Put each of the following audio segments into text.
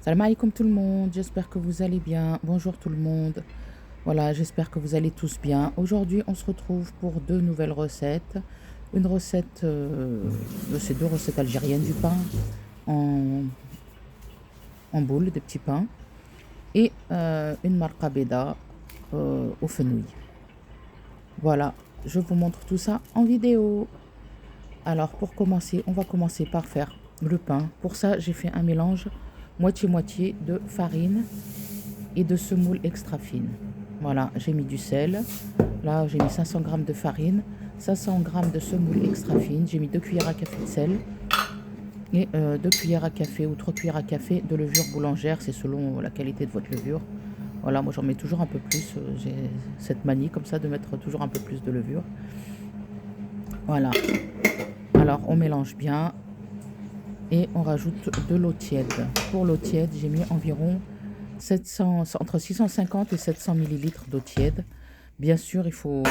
Salam alaikum tout le monde, j'espère que vous allez bien. Bonjour tout le monde. Voilà, j'espère que vous allez tous bien. Aujourd'hui, on se retrouve pour deux nouvelles recettes. Une recette, c'est deux recettes algériennes, du pain en, en boule, des petits pains, et une marqa beda au fenouil. Voilà, je vous montre tout ça en vidéo. Alors pour commencer, on va commencer par faire le pain. Pour ça, j'ai fait un mélange moitié-moitié de farine et de semoule extra fine. Voilà, j'ai mis du sel. Là, j'ai mis 500 g de farine, 500 g de semoule extra fine. J'ai mis 2 cuillères à café de sel et 2 cuillères à café ou 3 cuillères à café de levure boulangère. C'est selon la qualité de votre levure. Voilà, moi j'en mets toujours un peu plus. J'ai cette manie comme ça de mettre toujours un peu plus de levure. Voilà. Alors, on mélange bien et on rajoute de l'eau tiède. Pour l'eau tiède, j'ai mis environ entre 650 et 700 ml d'eau tiède. Bien sûr, il faut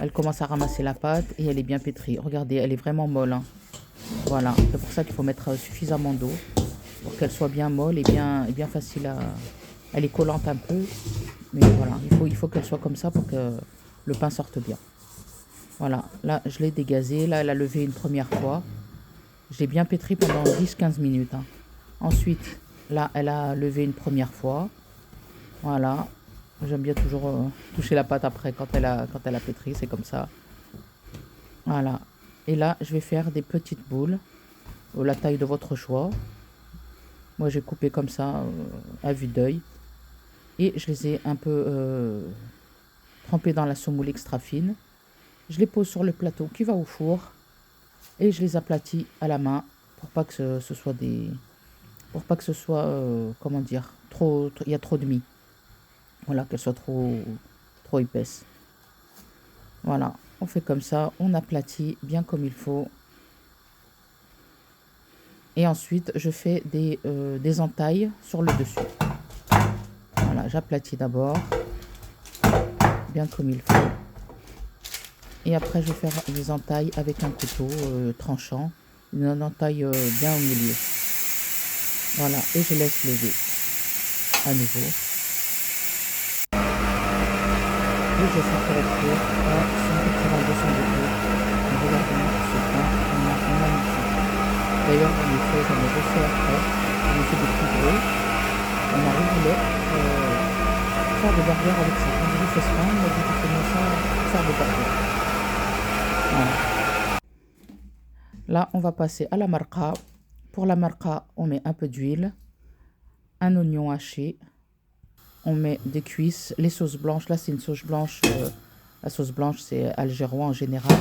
Elle commence à ramasser la pâte et elle est bien pétrie. Regardez, elle est vraiment molle, hein. Voilà, c'est pour ça qu'il faut mettre suffisamment d'eau pour qu'elle soit bien molle et bien facile à... Elle est collante un peu, mais voilà, il faut qu'elle soit comme ça pour que le pain sorte bien. Voilà, là je l'ai dégazé, là elle a levé une première fois. Je l'ai bien pétri pendant 10-15 minutes, hein. Ensuite, là elle a levé une première fois. Voilà, j'aime bien toujours toucher la pâte après quand elle a pétri, c'est comme ça. Voilà, et là je vais faire des petites boules, la taille de votre choix. Moi j'ai coupé comme ça à vue d'œil. Et je les ai un peu trempées dans la semoule extra fine. Je les pose sur le plateau qui va au four. Et je les aplatis à la main pour pas que ce soit des... Pour pas que ce soit, comment dire, il y a trop de mie. Voilà, qu'elle soit trop épaisse. Voilà, on fait comme ça, on aplatit bien comme il faut. Et ensuite, je fais des entailles sur le dessus. Voilà, j'aplatis d'abord, bien comme il faut. Et après, je vais faire des entailles avec un couteau tranchant. Une entaille bien au milieu. Voilà, et je laisse lever à nouveau. Et je fais cuire à 180-200 degrés. Regardez ce pain, magnifique. D'ailleurs, j'en ai refait après. J'en ai fait des plus gros. On arrive à faire des burgers avec ça. Quand j'ai fait ce pain, on m'a dit que c'est ça, faire des burgers. Voilà. Là, on va passer à la marqa. Pour la marqa, on met un peu d'huile, un oignon haché, on met des cuisses, les sauces blanches. Là, c'est une sauce blanche. La sauce blanche, c'est algérois en général.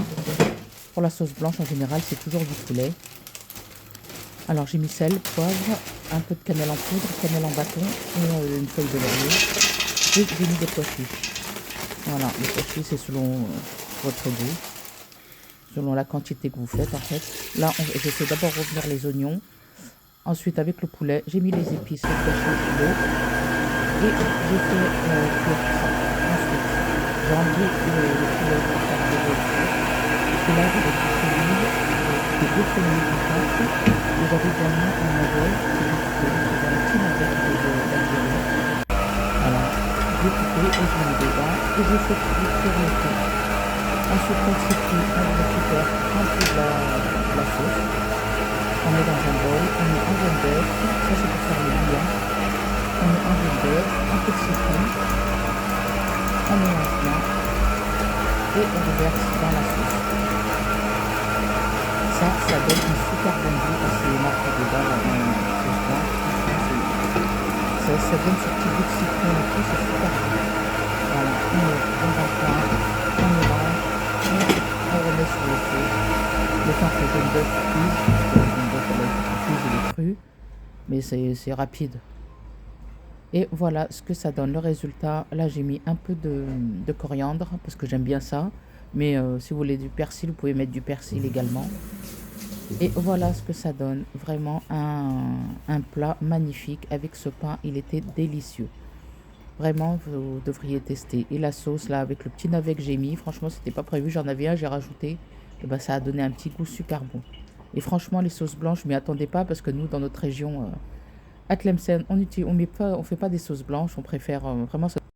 Pour la sauce blanche, en général, c'est toujours du poulet. Alors, j'ai mis sel, poivre, un peu de cannelle en poudre, cannelle en bâton et une feuille de laurier. Et j'ai mis des pois chiches. Voilà, les pois chiches, c'est selon votre goût, selon la quantité que vous faites en fait. Là, je fais d'abord revenir les oignons. Ensuite, avec le poulet, j'ai mis les épices, les pois chiches, l'eau. Et j'ai fait cuire ça. Ensuite, j'ai enlevé le poulet pour faire des rôtis. Et là, j'avais du fenouil, des deux fenouils en pâte. Et j'avais également un nugget, c'est un petit nugget d'Algérie. Voilà, j'ai coupé et je l'ai mis dedans. Et j'ai fait cuire le tout. Ensuite, quand c'est cuit, on récupère un peu de la sauce. On met dans un bol, on met un jaune d'œuf. Ça, c'est pour faire le bouillon. On met un jaune d'œuf, un peu de citron. On mélange bien. Et on reverse dans la sauce. Ça donne un super bon goût à ces marques de bas dans la sauce blanche. Ça donne ce petit goût de citron et tout, c'est super bon. Voilà, on met dans un coin, on mélange, on remet sur le feu. Le temps que le jaune d'œuf cuise, parce que le jaune d'œuf il est cru, mais c'est rapide. Et voilà ce que ça donne, le résultat. Là, j'ai mis un peu de coriandre, parce que j'aime bien ça. Mais si vous voulez du persil, vous pouvez mettre du persil également. Et voilà ce que ça donne. Vraiment un plat magnifique avec ce pain. Il était délicieux. Vraiment, vous devriez tester. Et la sauce, là, avec le petit navet que j'ai mis, franchement, c'était pas prévu. J'en avais un, j'ai rajouté. Et ben, ça a donné un petit goût super bon. Et franchement, les sauces blanches, je m'y attendais pas parce que nous, dans notre région, à Tlemcen, on fait pas des sauces blanches. On préfère vraiment